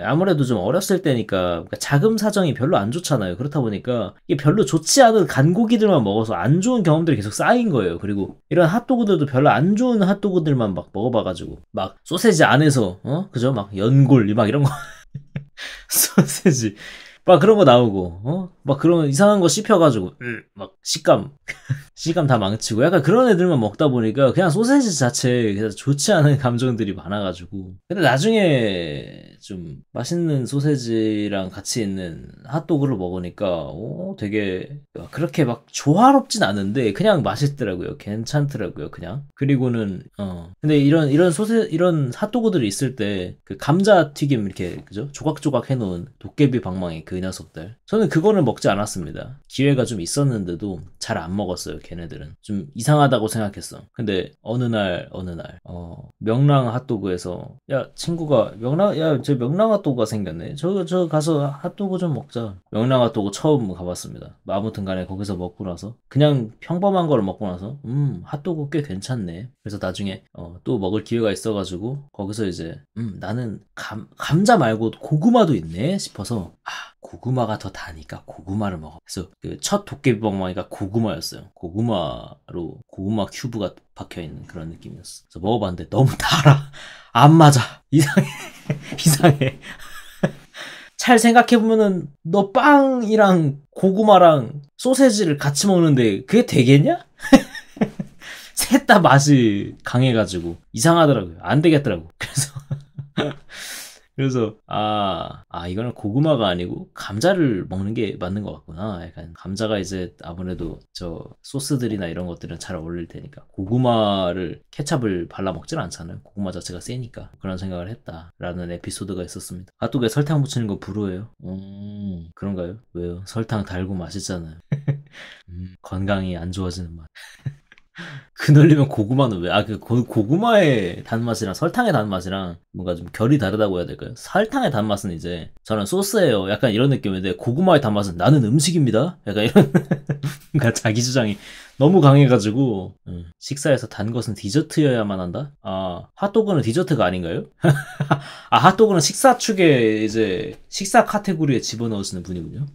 A: 아무래도 좀 어렸을 때니까 그러니까 자금 사정이 별로 안 좋잖아요. 그렇다 보니까 이게 별로 좋지 않은 간고기들만 먹어서 안 좋은 경험들이 계속 쌓인 거예요. 그리고 이런 핫도그들도 별로 안 좋은 핫도그들만 막 먹어봐가지고 막 소세지 안에서 그죠? 막 연골 막 이런 거 소세지 막 그런 거 나오고 막 그런 이상한 거 씹혀가지고 막 식감 다 망치고 약간 그런 애들만 먹다 보니까 그냥 소세지 자체에 그냥 좋지 않은 감정들이 많아가지고 근데 나중에 좀 맛있는 소세지랑 같이 있는 핫도그를 먹으니까 되게 그렇게 막 조화롭진 않은데 그냥 맛있더라고요. 괜찮더라고요. 그냥 그리고는 근데 이런 핫도그들이 있을 때 그 감자튀김 이렇게 그죠? 조각조각 해놓은 도깨비 방망이 그 녀석들 저는 그거는 먹지 않았습니다. 기회가 좀 있었는데도 잘 안 먹었어요. 걔네들은 좀 이상하다고 생각했어. 근데 어느 날 명랑 핫도그에서 야 친구가 저 명랑 핫도그가 생겼네. 저 가서 핫도그 좀 먹자. 명랑 핫도그 처음 가봤습니다. 아무튼 간에 거기서 먹고 나서 그냥 평범한 걸 먹고 나서 핫도그 꽤 괜찮네. 그래서 나중에 또 먹을 기회가 있어가지고 거기서 이제 나는 감자 말고 고구마도 있네 싶어서 고구마가 더 다니까 고구마를 먹어. 그래서 그 첫 도깨비 방망이가 고구마였어요. 고구마 큐브가 박혀있는 그런 느낌이었어. 그래서 먹어봤는데 너무 달아. 안 맞아. 이상해. 잘 생각해보면은 너 빵이랑 고구마랑 소세지를 같이 먹는데 그게 되겠냐? 셋 다 맛이 강해가지고 이상하더라고요. 안 되겠더라고. 그래서 이거는 고구마가 아니고 감자를 먹는 게 맞는 것 같구나. 약간 감자가 이제 아무래도 저 소스들이나 이런 것들은 잘 어울릴 테니까 고구마를 케찹을 발라 먹진 않잖아요. 고구마 자체가 세니까 그런 생각을 했다라는 에피소드가 있었습니다. 핫도그에 설탕 묻히는 거 불호예요? 그런가요? 왜요? 설탕 달고 맛있잖아요. 건강이 안 좋아지는 맛. 그늘리면 고구마는 왜? 고구마의 단맛이랑 설탕의 단맛이랑 뭔가 좀 결이 다르다고 해야 될까요? 설탕의 단맛은 이제 저는 소스예요. 약간 이런 느낌인데 고구마의 단맛은 나는 음식입니다. 약간 이런 그러니까 자기 주장이 너무 강해가지고 식사에서 단 것은 디저트여야만 한다? 핫도그는 디저트가 아닌가요? 핫도그는 식사 축에 이제 식사 카테고리에 집어넣으시는 분이군요.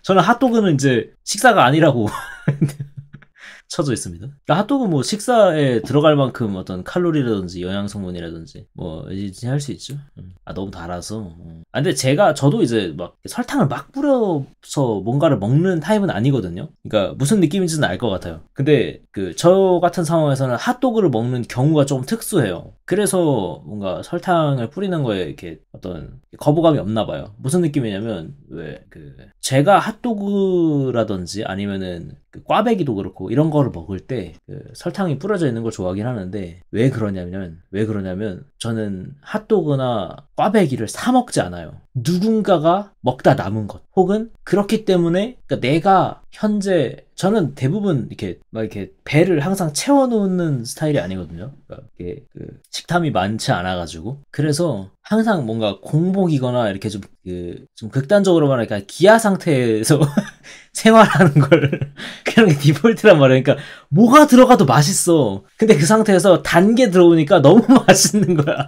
A: 저는 핫도그는 이제 식사가 아니라고 쳐져 있습니다. 그러니까 핫도그 뭐 식사에 들어갈 만큼 어떤 칼로리라든지 영양 성분이라든지 뭐 할 수 있죠. 아 너무 달아서. 아 근데 저도 이제 막 설탕을 막 뿌려서 뭔가를 먹는 타입은 아니거든요. 그러니까 무슨 느낌인지는 알 것 같아요. 근데 그 저 같은 상황에서는 핫도그를 먹는 경우가 좀 특수해요. 그래서 뭔가 설탕을 뿌리는 거에 이렇게 어떤 거부감이 없나 봐요. 무슨 느낌이냐면 왜 그 제가 핫도그라든지 아니면은 그 꽈배기도 그렇고 이런 거를 먹을 때 그 설탕이 뿌려져 있는 걸 좋아하긴 하는데 왜 그러냐면 저는 핫도그나 꽈배기를 사 먹지 않아요. 누군가가 먹다 남은 것 혹은 그렇기 때문에 그러니까 내가 현재 저는 대부분 이렇게 막 이렇게 배를 항상 채워놓는 스타일이 아니거든요. 그러니까 이게 그 식탐이 많지 않아가지고 그래서 항상 뭔가 공복이거나 이렇게 좀 극단적으로 말하니까 기아 상태에서 생활하는 걸 그런 게 디폴트란 말이야. 그러니까 뭐가 들어가도 맛있어. 근데 그 상태에서 단 게 들어오니까 너무 맛있는 거야.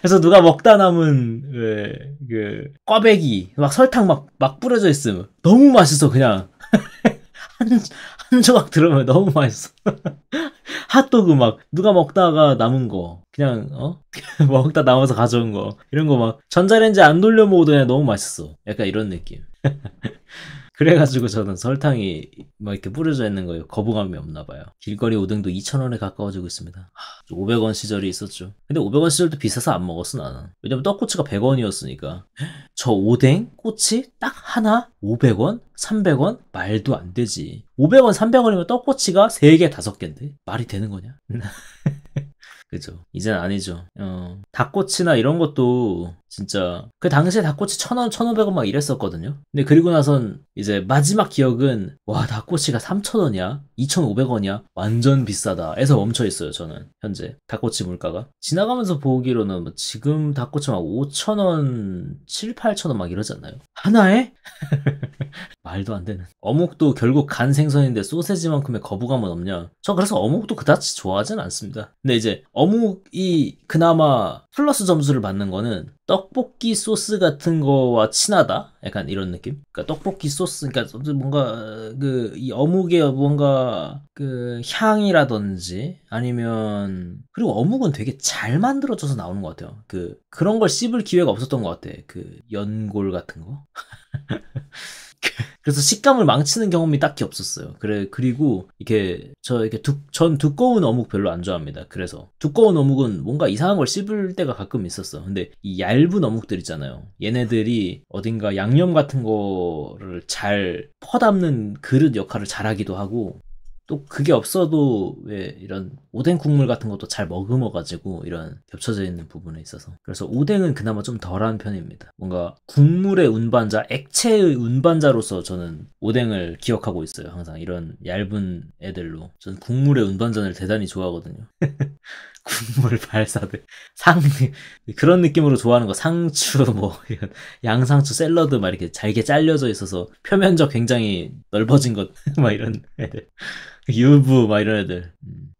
A: 그래서 누가 먹다 남은 그 꽈배기 막 설탕 막 뿌려져 있으면 너무 맛있어 그냥 한, 한 조각 들으면 너무 맛있어. 핫도그 막 누가 먹다가 남은 거 그냥 먹다 남아서 가져온 거 이런 거 막 전자레인지 안 돌려 먹어도 그냥 너무 맛있어. 약간 이런 느낌. 그래가지고 저는 설탕이 막 이렇게 뿌려져 있는 거에 거부감이 없나 봐요. 길거리 오뎅도 2,000원에 가까워지고 있습니다. 500원 시절이 있었죠. 근데 500원 시절도 비싸서 안 먹었어 나는. 왜냐면 떡꼬치가 100원이었으니까. 저 오뎅? 꼬치? 딱 하나? 500원? 300원? 말도 안 되지. 500원, 300원이면 떡꼬치가 3개, 5개인데? 말이 되는 거냐? 그죠. 이젠 아니죠. 닭꼬치나 이런 것도 진짜 그 당시에 닭꼬치 1,000원, 1,500원 막 이랬었거든요. 근데 그리고 나선 이제 마지막 기억은 와 닭꼬치가 3,000원이야? 2,500원이야? 완전 비싸다. 에서 멈춰 있어요 저는 현재 닭꼬치 물가가. 지나가면서 보기로는 뭐 지금 닭꼬치 막 5,000원, 7, 8,000원 막 이러지 않나요? 하나에? 말도 안 되는. 어묵도 결국 간 생선인데 소세지만큼의 거부감은 없냐? 저 그래서 어묵도 그다지 좋아하진 않습니다. 근데 이제 어묵이 그나마 플러스 점수를 받는 거는 떡볶이 소스 같은 거와 친하다? 약간 이런 느낌? 그러니까 떡볶이 소스, 그러니까 뭔가 그 이 어묵의 뭔가 그 향이라든지 아니면 그리고 어묵은 되게 잘 만들어져서 나오는 것 같아요. 그런 걸 씹을 기회가 없었던 것 같아. 그 연골 같은 거. 그래서 식감을 망치는 경험이 딱히 없었어요. 그리고 전 두꺼운 어묵 별로 안 좋아합니다. 그래서 두꺼운 어묵은 뭔가 이상한 걸 씹을 때가 가끔 있었어. 근데 이 얇은 어묵들 있잖아요. 얘네들이 어딘가 양념 같은 거를 잘 퍼담는 그릇 역할을 잘하기도 하고 또 그게 없어도 왜 이런 오뎅 국물 같은 것도 잘 머금어가지고 이런 겹쳐져 있는 부분에 있어서 그래서 오뎅은 그나마 좀 덜한 편입니다. 뭔가 국물의 운반자, 액체의 운반자로서 저는 오뎅을 기억하고 있어요. 항상 이런 얇은 애들로 저는 국물의 운반자를 대단히 좋아하거든요. 국물 발사들 그런 느낌으로 좋아하는 거 상추 뭐 이런 양상추 샐러드 막 이렇게 잘게 잘려져 있어서 표면적 굉장히 넓어진 것 막 이런 애들 유부 막 이런 애들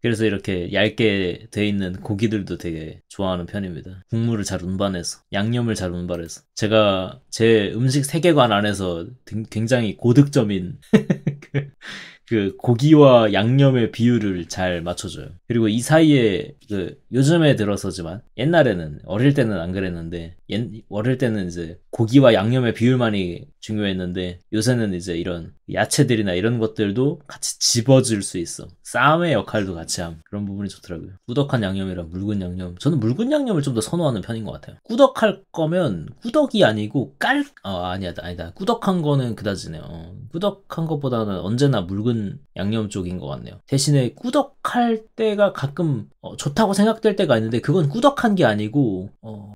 A: 그래서 이렇게 얇게 돼 있는 고기들도 되게 좋아하는 편입니다. 국물을 잘 운반해서 양념을 잘 운반해서 제가 제 음식 세계관 안에서 굉장히 고득점인 그 고기와 양념의 비율을 잘 맞춰줘요. 그리고 이 사이에 요즘에 들어서지만 옛날에는 어릴 때는 안 그랬는데 어릴 때는 이제 고기와 양념의 비율만이 중요했는데 요새는 이제 이런 야채들이나 이런 것들도 같이 집어줄 수 있어. 쌈의 역할도 같이 함. 그런 부분이 좋더라고요. 꾸덕한 양념이랑 묽은 양념. 저는 묽은 양념을 좀 더 선호하는 편인 것 같아요. 꾸덕할 거면 꾸덕이 아니고 아니다. 꾸덕한 거는 그다지네요. 꾸덕한 것보다는 언제나 묽은 양념 쪽인 것 같네요. 대신에 꾸덕할 때가 가끔 좋다고 생각될 때가 있는데 그건 꾸덕한 게 아니고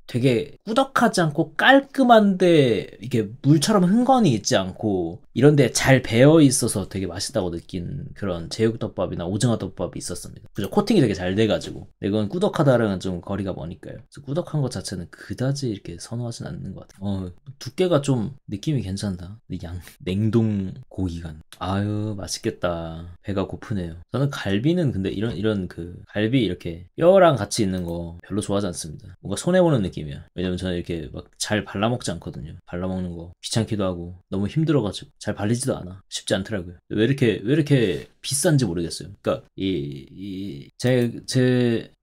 A: 되게 꾸덕하지 않고 깔끔한데 이게 물처럼 흥건히 있지 않고 이런데 잘 배어 있어서 되게 맛있다고 느낀 그런 제육덮밥이나 오징어덮밥이 있었습니다. 그죠? 코팅이 되게 잘 돼가지고. 이건 꾸덕하다랑은 좀 거리가 머니까요. 그래서 꾸덕한 것 자체는 그다지 이렇게 선호하진 않는 것 같아요. 두께가 좀 느낌이 괜찮다. 냉동 고기간. 아유 맛있겠다. 모르겠다. 배가 고프네요. 저는 갈비는 근데 이런 그 갈비 이렇게 뼈랑 같이 있는 거 별로 좋아하지 않습니다. 뭔가 손해보는 느낌이야. 왜냐면 저는 이렇게 막 잘 발라먹지 않거든요. 발라먹는 거 귀찮기도 하고 너무 힘들어가지고 잘 발리지도 않아. 쉽지 않더라고요. 왜 이렇게 비싼지 모르겠어요. 그러니까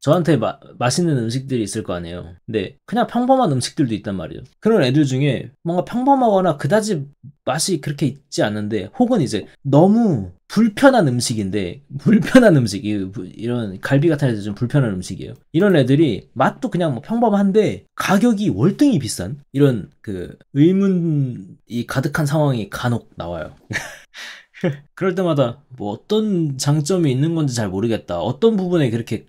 A: 저한테 맛있는 음식들이 있을 거 아니에요. 근데 그냥 평범한 음식들도 있단 말이에요. 그런 애들 중에 뭔가 평범하거나 그다지 맛이 그렇게 있지 않은데, 혹은 이제 너무 불편한 음식인데, 불편한 음식, 이런 갈비 같은 애들 좀 불편한 음식이에요. 이런 애들이 맛도 그냥 뭐 평범한데 가격이 월등히 비싼 이런 그 의문이 가득한 상황이 간혹 나와요. 그럴 때마다 뭐 어떤 장점이 있는 건지 잘 모르겠다. 어떤 부분에 그렇게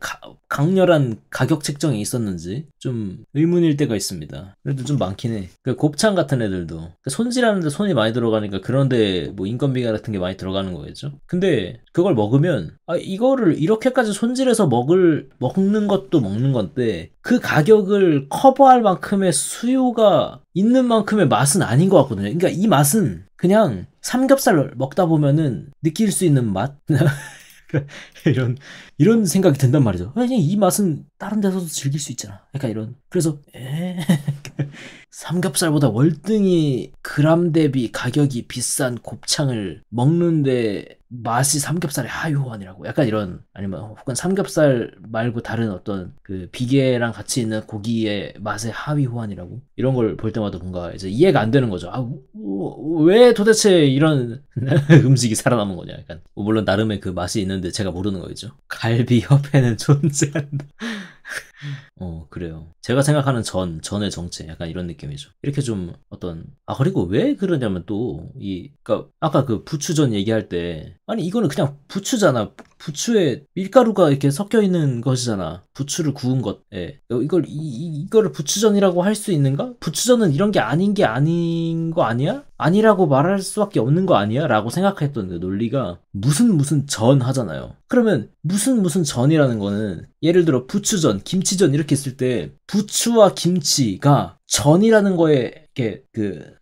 A: 강렬한 가격 책정이 있었는지 좀 의문일 때가 있습니다. 그래도 좀 많긴 해. 그 곱창 같은 애들도 손질하는데 손이 많이 들어가니까 그런데 뭐 인건비 같은 게 많이 들어가는 거겠죠. 근데 그걸 먹으면 이거를 이렇게까지 손질해서 먹는 것도 먹는 건데 그 가격을 커버할 만큼의 수요가 있는 만큼의 맛은 아닌 것 같거든요. 그러니까 이 맛은 그냥 삼겹살 먹다 보면은 느낄 수 있는 맛? 이런 생각이 든단 말이죠. 아니, 이 맛은 다른 데서도 즐길 수 있잖아. 약간 이런. 그래서, 삼겹살보다 월등히 그람 대비 가격이 비싼 곱창을 먹는데 맛이 삼겹살의 하위호환이라고. 약간 이런, 아니면 혹은 삼겹살 말고 다른 어떤 그 비계랑 같이 있는 고기의 맛의 하위호환이라고. 이런 걸 볼 때마다 뭔가 이제 이해가 안 되는 거죠. 왜 도대체 이런 음식이 살아남은 거냐. 약간. 물론 나름의 그 맛이 있는데 제가 모르는 거겠죠. 갈비 협회는 존재한다. 그래요. 제가 생각하는 전의 정체, 약간 이런 느낌이죠. 이렇게 좀 그리고 왜 그러냐면 그니까, 아까 그 부추전 얘기할 때, 아니, 이거는 그냥 부추잖아. 부추에 밀가루가 이렇게 섞여 있는 것이잖아. 부추를 구운 것. 예. 이거를 부추전이라고 할 수 있는가? 부추전은 이런 게 아닌 거 아니야? 아니라고 말할 수밖에 없는 거 아니야? 라고 생각했던 그 논리가 무슨 전 하잖아요. 그러면 무슨 전이라는 거는 예를 들어 부추전, 김치전 이렇게 있을 때 부추와 김치가 전이라는 거에 이렇게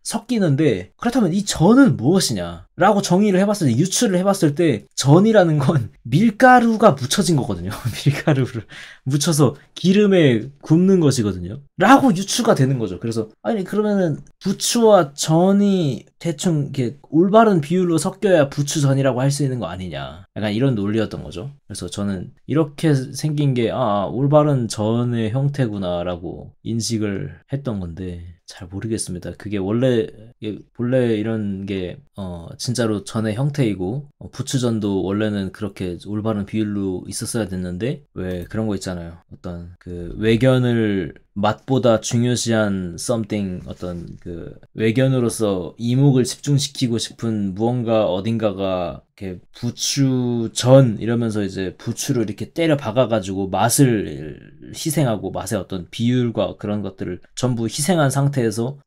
A: 섞이는데, 그렇다면 이 전은 무엇이냐? 라고 정의를 해봤을 때, 유추를 해봤을 때 전이라는 건 밀가루가 묻혀진 거거든요. 밀가루를 묻혀서 기름에 굽는 것이거든요. 라고 유추가 되는 거죠. 그래서 아니 그러면은 부추와 전이 대충 이렇게 올바른 비율로 섞여야 부추전이라고 할 수 있는 거 아니냐. 약간 이런 논리였던 거죠. 그래서 저는 이렇게 생긴 게 올바른 전의 형태구나라고 인식을 했던 건데 잘 모르겠습니다. 그게 원래 이런 게 진짜로 전의 형태이고 부추전도 원래는 그렇게 올바른 비율로 있었어야 됐는데, 왜 그런 거 있잖아요. 어떤 그 외견을 맛보다 중요시한 something, 어떤 그 외견으로서 이목을 집중시키고 싶은 무언가 어딘가가 이렇게 부추전 이러면서 이제 부추를 이렇게 때려 박아가지고 맛을 희생하고 맛의 어떤 비율과 그런 것들을 전부 희생한 상태에서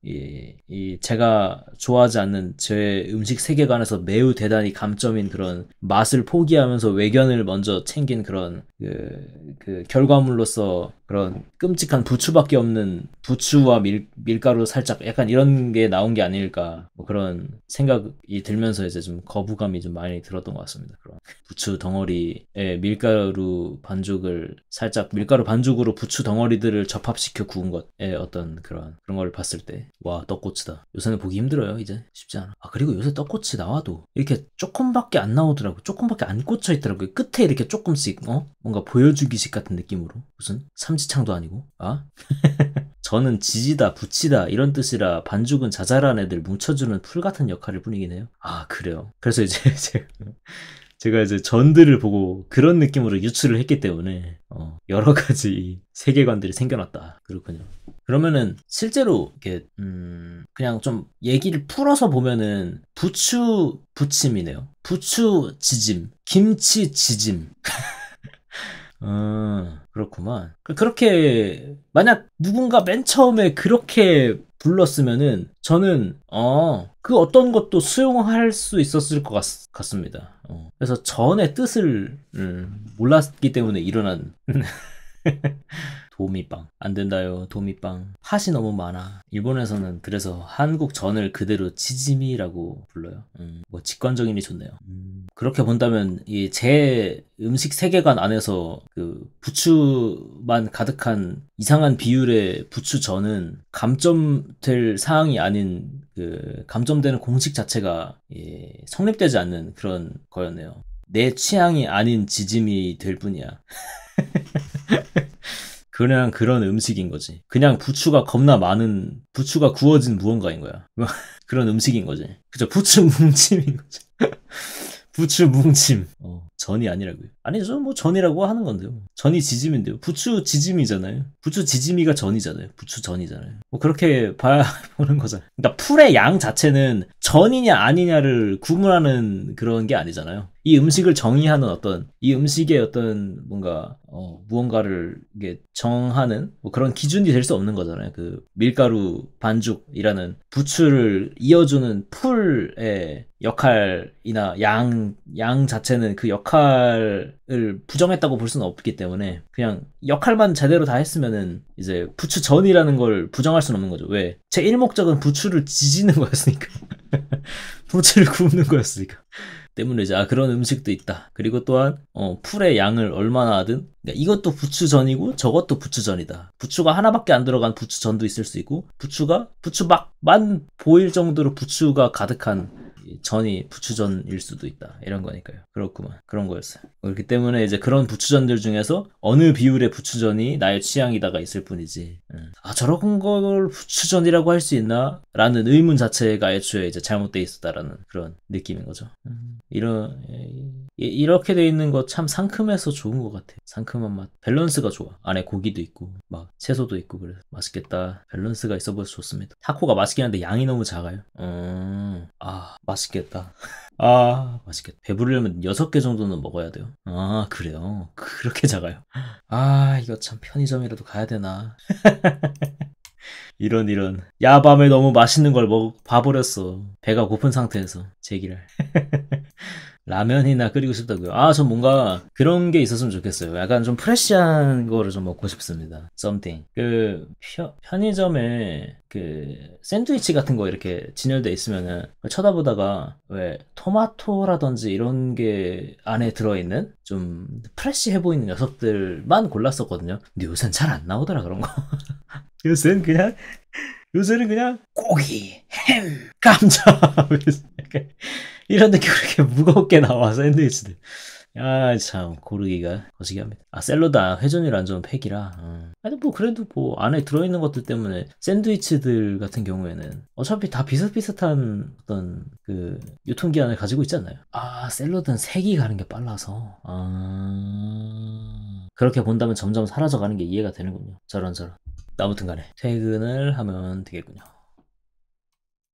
A: 제가 좋아하지 않는 제 음식 세계관에서 매우 대단히 감점인 그런 맛을 포기하면서 외견을 먼저 챙긴 그런 그 결과물로서 그런 끔찍한 부추밖에 없는 부추와 밀가루 살짝 약간 이런 게 나온 게 아닐까, 뭐 그런 생각이 들면서 이제 좀 거부감이 좀 많이 들었던 것 같습니다. 그런 부추 덩어리에 밀가루 반죽으로 부추 덩어리들을 접합시켜 구운 것의 어떤 그런 걸 봤을 때, 와, 떡꼬치다. 요새는 보기 힘들어요. 이제 쉽지 않아. 그리고 요새 떡꼬치 나와도 이렇게 조금밖에 안 나오더라고. 조금밖에 안 꽂혀 있더라고요. 끝에 이렇게 조금씩 뭔가 보여주기식 같은 느낌으로. 무슨 삼지창도 아니고. 저는 지지다, 붙이다 이런 뜻이라 반죽은 자잘한 애들 뭉쳐주는 풀 같은 역할일 뿐이긴 해요. 그래요. 그래서 이제 제가 이제 전들을 보고 그런 느낌으로 유추를 했기 때문에 여러 가지 세계관들이 생겨났다. 그렇군요. 그러면은 실제로 이렇게 그냥 좀 얘기를 풀어서 보면은 부추 부침이네요. 부추 지짐, 김치 지짐. 그렇구만. 그렇게 만약 누군가 맨 처음에 그렇게 불렀으면은 저는 그 어떤 것도 수용할 수 있었을 것 같습니다. 그래서 전의 뜻을 몰랐기 때문에 일어난 도미빵. 안 된다요, 도미빵. 팥이 너무 많아. 일본에서는 그래서 한국 전을 그대로 치즈미라고 불러요. 뭐 직관적이니 좋네요. 그렇게 본다면 이 제 음식 세계관 안에서 그 부추만 가득한 이상한 비율의 부추전은 감점될 사항이 아닌 그 감점되는 공식 자체가 예, 성립되지 않는 그런 거였네요. 내 취향이 아닌 지짐이 될 뿐이야. 그냥 그런 음식인 거지. 그냥 부추가 겁나 많은, 부추가 구워진 무언가인 거야. 그런 음식인 거지. 그죠? 부추 뭉침인 거지. 부추 뭉침. 전이 아니라고요. 아니죠. 뭐 전이라고 하는 건데요. 전이 지짐인데요. 부추 지짐이잖아요. 부추 지짐이가 전이잖아요. 부추 전이잖아요. 뭐 그렇게 봐야 보는 거잖아요. 그러니까 풀의 양 자체는 전이냐 아니냐를 구분하는 그런 게 아니잖아요. 이 음식을 정의하는 어떤 이 음식의 어떤 뭔가 무언가를 이게 정하는 뭐 그런 기준이 될 수 없는 거잖아요. 그 밀가루 반죽이라는 부추를 이어주는 풀의 역할이나 양 자체는 그 역할을 부정했다고 볼 수는 없기 때문에 그냥 역할만 제대로 다 했으면은 이제 부추전이라는 걸 부정할 수는 없는 거죠. 왜? 제 1목적은 부추를 지지는 거였으니까. 부추를 굽는 거였으니까. 때문에 이제 그런 음식도 있다. 그리고 또한 풀의 양을 얼마나 하든 그러니까 이것도 부추전이고 저것도 부추전이다. 부추가 하나밖에 안 들어간 부추전도 있을 수 있고 부추가 부추막만 보일 정도로 부추가 가득한 전이 부추전일 수도 있다. 이런 거니까요. 그렇구만. 그런 거였어요. 그렇기 때문에 이제 그런 부추전들 중에서 어느 비율의 부추전이 나의 취향이다가 있을 뿐이지. 저런 걸 부추전이라고 할 수 있나? 라는 의문 자체가 애초에 이제 잘못돼 있었다라는 그런 느낌인 거죠. 이렇게 돼 있는 거 참 상큼해서 좋은 것 같아. 상큼한 맛. 밸런스가 좋아. 안에 고기도 있고, 막 채소도 있고, 그래서 맛있겠다. 밸런스가 있어 보여서 좋습니다. 타코가 맛있긴 한데 양이 너무 작아요. 맛있겠다. 맛있겠다. 배부르려면 6개 정도는 먹어야 돼요. 그래요. 그렇게 작아요. 이거 참 편의점이라도 가야 되나. 이런. 야밤에 너무 맛있는 걸 봐버렸어. 배가 고픈 상태에서. 제기를. 라면이나 끓이고 싶다고요. 전 뭔가 그런 게 있었으면 좋겠어요. 약간 좀 프레시한 거를 좀 먹고 싶습니다. something. 편의점에 샌드위치 같은 거 이렇게 진열돼 있으면은 쳐다보다가 왜 토마토라든지 이런 게 안에 들어있는 좀 프레시해 보이는 녀석들만 골랐었거든요. 근데 요새는 잘 안 나오더라, 그런 거. 요새는 그냥 고기, 햄, 감자 이런 느낌으로 이렇게 무겁게 나와 샌드위치들. 참 고르기가 거시기 합니다. 샐러드 회전율 안 좋은 팩이라. 그래도 뭐 안에 들어있는 것들 때문에 샌드위치들 같은 경우에는 어차피 다 비슷비슷한 어떤 그 유통기한을 가지고 있잖아요. 샐러드는 색이 가는 게 빨라서. 그렇게 본다면 점점 사라져가는 게 이해가 되는군요. 저런. 아무튼 간에 퇴근을 하면 되겠군요.